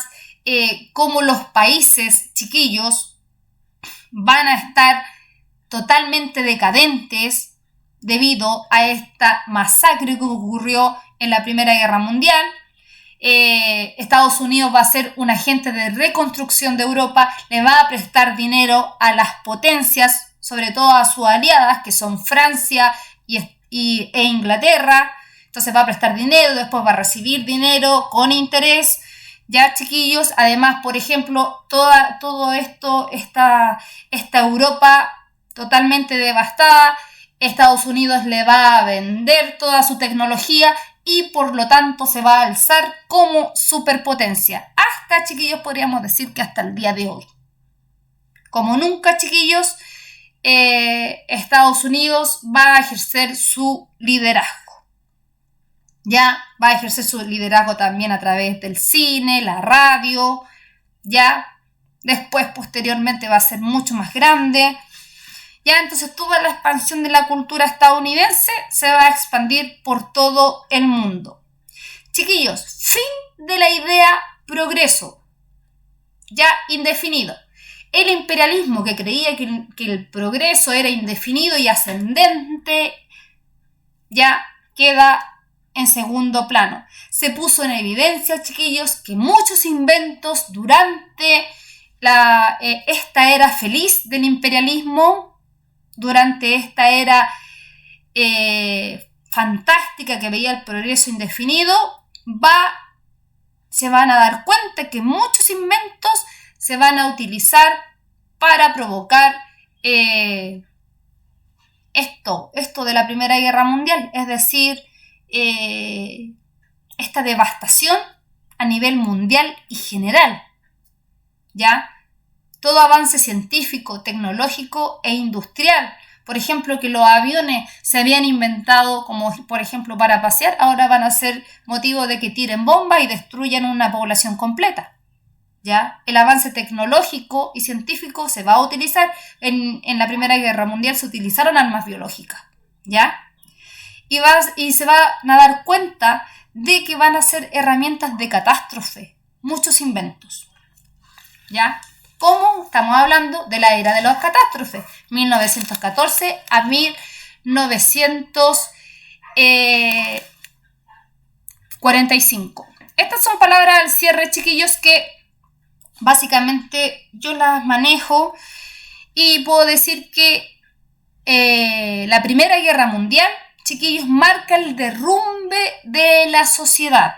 A: como los países chiquillos van a estar totalmente decadentes debido a esta masacre que ocurrió en la Primera Guerra Mundial. Estados Unidos va a ser un agente de reconstrucción de Europa, le va a prestar dinero a las potencias, sobre todo a sus aliadas, que son Francia e Inglaterra. Entonces va a prestar dinero, después va a recibir dinero con interés, ya, chiquillos. Además, por ejemplo, todo esto, esta Europa totalmente devastada, Estados Unidos le va a vender toda su tecnología y por lo tanto se va a alzar como superpotencia. Hasta, chiquillos, podríamos decir que hasta el día de hoy. Como nunca, chiquillos, Estados Unidos va a ejercer su liderazgo. Ya va a ejercer su liderazgo también a través del cine, la radio, ya. Después, posteriormente, va a ser mucho más grande. Ya, entonces toda la expansión de la cultura estadounidense se va a expandir por todo el mundo. Chiquillos, fin de la idea progreso, ya indefinido. El imperialismo, que creía que el progreso era indefinido y ascendente, ya queda en segundo plano. Se puso en evidencia, chiquillos, que muchos inventos durante esta era feliz del imperialismo, durante esta era fantástica que veía el progreso indefinido, se van a dar cuenta que muchos inventos se van a utilizar para provocar esto de la Primera Guerra Mundial, es decir, esta devastación a nivel mundial y general, ¿ya? Todo avance científico, tecnológico e industrial. Por ejemplo, que los aviones se habían inventado como, por ejemplo, para pasear, ahora van a ser motivo de que tiren bombas y destruyan una población completa. ¿Ya? El avance tecnológico y científico se va a utilizar. En la Primera Guerra Mundial se utilizaron armas biológicas, ¿ya? Y se van a dar cuenta de que van a ser herramientas de catástrofe, muchos inventos, ¿ya? ¿Cómo? Estamos hablando de la era de las catástrofes, 1914 a 1945. Estas son palabras al cierre, chiquillos, que básicamente yo las manejo y puedo decir que la Primera Guerra Mundial, chiquillos, marca el derrumbe de la sociedad,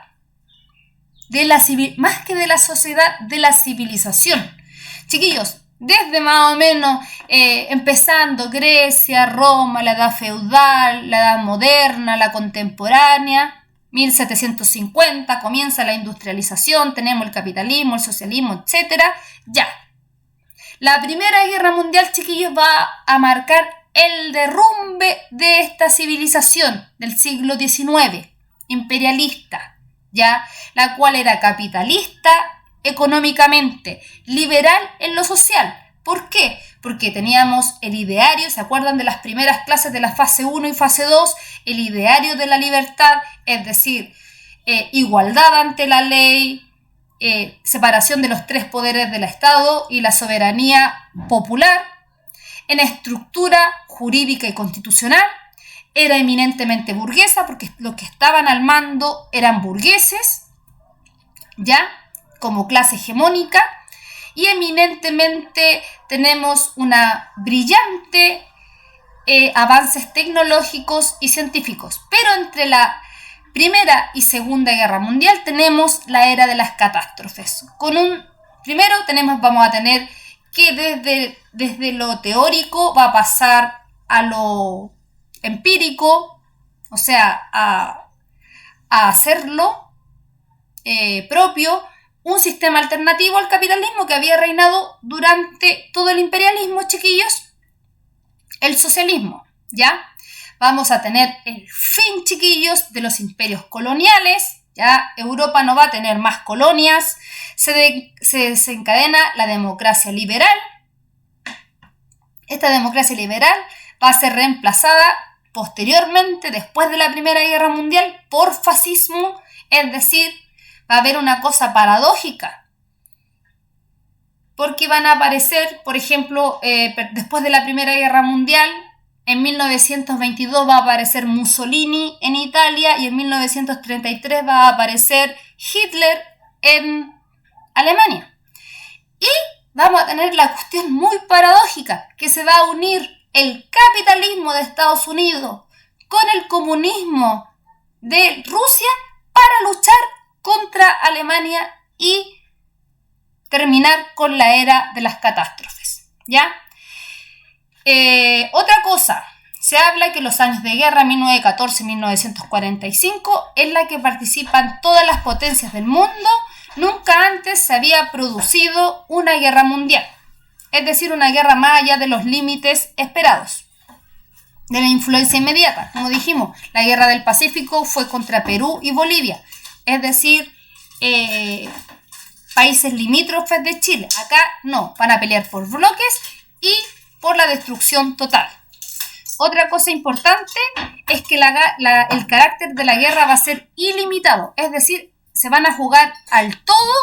A: más que de la sociedad, de la civilización. Chiquillos, desde más o menos empezando Grecia, Roma, la edad feudal, la edad moderna, la contemporánea, 1750, comienza la industrialización, tenemos el capitalismo, el socialismo, etc. Ya. La Primera Guerra Mundial, chiquillos, va a marcar el derrumbe de esta civilización del siglo XIX, imperialista, ya, la cual era capitalista económicamente, liberal en lo social. ¿Por qué? Porque teníamos el ideario, ¿se acuerdan de las primeras clases de la fase 1 y fase 2? El ideario de la libertad, es decir, igualdad ante la ley, separación de los tres poderes del Estado y la soberanía popular. En estructura jurídica y constitucional era eminentemente burguesa, porque los que estaban al mando eran burgueses, ya, como clase hegemónica, y eminentemente tenemos una brillante avances tecnológicos y científicos. Pero entre la Primera y Segunda Guerra Mundial tenemos la era de las catástrofes. Primero vamos a tener que desde lo teórico va a pasar a lo empírico, o sea, a hacerlo propio, un sistema alternativo al capitalismo que había reinado durante todo el imperialismo, chiquillos, el socialismo, ¿ya? Vamos a tener el fin, chiquillos, de los imperios coloniales, ya Europa no va a tener más colonias, se desencadena la democracia liberal. Esta democracia liberal va a ser reemplazada posteriormente, después de la Primera Guerra Mundial, por fascismo, es decir, va a haber una cosa paradójica, porque van a aparecer, por ejemplo, después de la Primera Guerra Mundial, en 1922 va a aparecer Mussolini en Italia y en 1933 va a aparecer Hitler en Alemania. Y vamos a tener la cuestión muy paradójica, que se va a unir el capitalismo de Estados Unidos con el comunismo de Rusia para luchar contra Alemania y terminar con la era de las catástrofes, ¿ya? Otra cosa, se habla que los años de guerra 1914-1945 en la que participan todas las potencias del mundo. Nunca antes se había producido una guerra mundial, es decir, una guerra más allá de los límites esperados, de la influencia inmediata. Como dijimos, la guerra del Pacífico fue contra Perú y Bolivia, es decir, países limítrofes de Chile. Acá no, van a pelear por bloques y por la destrucción total. Otra cosa importante es que el carácter de la guerra va a ser ilimitado, es decir, se van a jugar al todo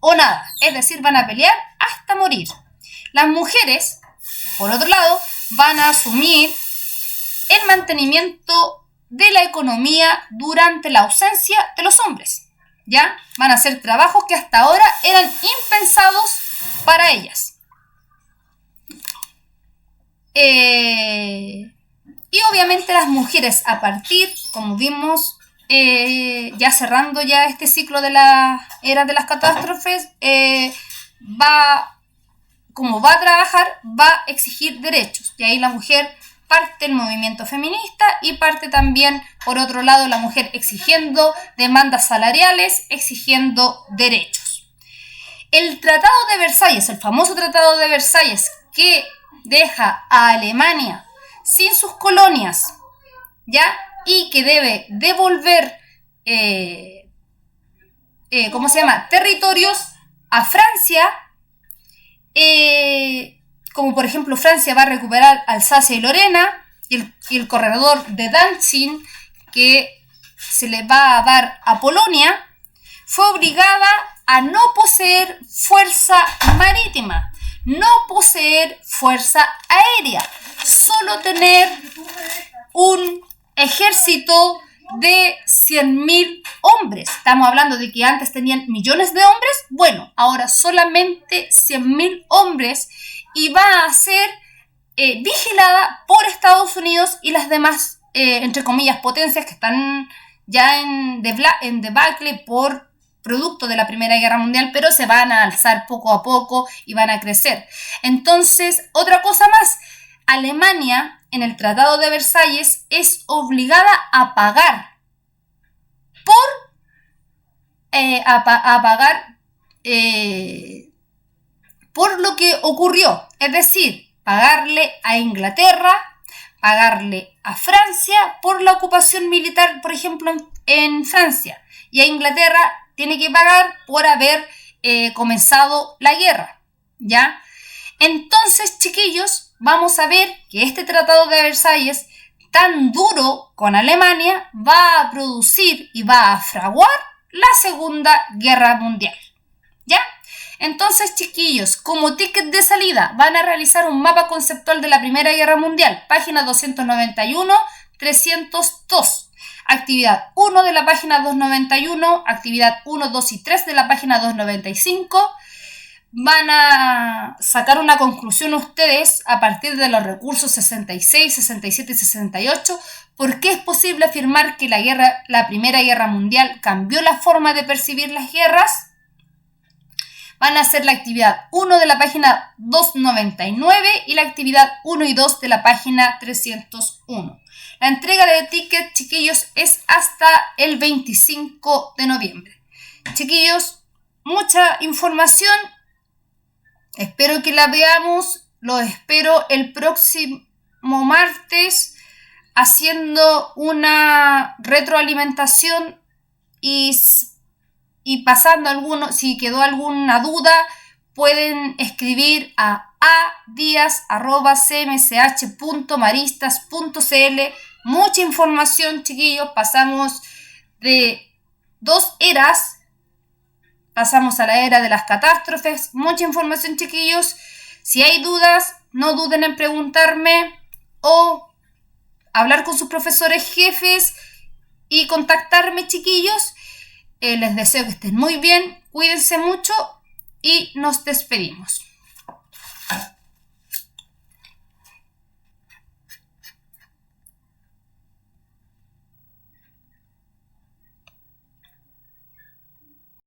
A: o nada, es decir, van a pelear hasta morir. Las mujeres, por otro lado, van a asumir el mantenimiento de la economía durante la ausencia de los hombres, ¿ya? Van a hacer trabajos que hasta ahora eran impensados para ellas. Y obviamente las mujeres, a partir, como vimos, ya cerrando ya este ciclo de la era de las catástrofes, como va a trabajar, va a exigir derechos. Y ahí la mujer parte el movimiento feminista y parte también, por otro lado, la mujer exigiendo demandas salariales, exigiendo derechos. El Tratado de Versalles, el famoso Tratado de Versalles, que deja a Alemania sin sus colonias, ¿ya? Y que debe devolver, territorios a Francia, como por ejemplo Francia va a recuperar Alsacia y Lorena, y el corredor de Danzig, que se le va a dar a Polonia, fue obligada a no poseer fuerza marítima, no poseer fuerza aérea, solo tener un ejército de 100.000 hombres. Estamos hablando de que antes tenían millones de hombres, bueno, ahora solamente 100.000 hombres, y va a ser vigilada por Estados Unidos y las demás, entre comillas, potencias que están ya en debacle por producto de la Primera Guerra Mundial, pero se van a alzar poco a poco y van a crecer. Entonces, otra cosa más, Alemania en el Tratado de Versalles es obligada a pagar por lo que ocurrió, es decir, pagarle a Inglaterra, pagarle a Francia por la ocupación militar, por ejemplo, en Francia, y a Inglaterra tiene que pagar por haber comenzado la guerra, ¿ya? Entonces, chiquillos, vamos a ver que este Tratado de Versalles tan duro con Alemania va a producir y va a fraguar la Segunda Guerra Mundial. ¿Ya? Entonces, chiquillos, como ticket de salida van a realizar un mapa conceptual de la Primera Guerra Mundial, página 291, 302. Actividad 1 de la página 291, actividad 1, 2 y 3 de la página 295. Van a sacar una conclusión ustedes a partir de los recursos 66, 67 y 68. ¿Por qué es posible afirmar que la Primera Guerra Mundial cambió la forma de percibir las guerras? Van a hacer la actividad 1 de la página 299 y la actividad 1 y 2 de la página 301. La entrega de tickets, chiquillos, es hasta el 25 de noviembre. Chiquillos, mucha información. Espero que la veamos. Lo espero el próximo martes haciendo una retroalimentación y pasando alguno, si quedó alguna duda, pueden escribir a adias@cmsh.maristas.cl. Mucha información, chiquillos. Pasamos de 2 eras, pasamos a la era de las catástrofes. Mucha información, chiquillos. Si hay dudas, no duden en preguntarme o hablar con sus profesores jefes y contactarme, chiquillos. Les deseo que estén muy bien, cuídense mucho y nos despedimos.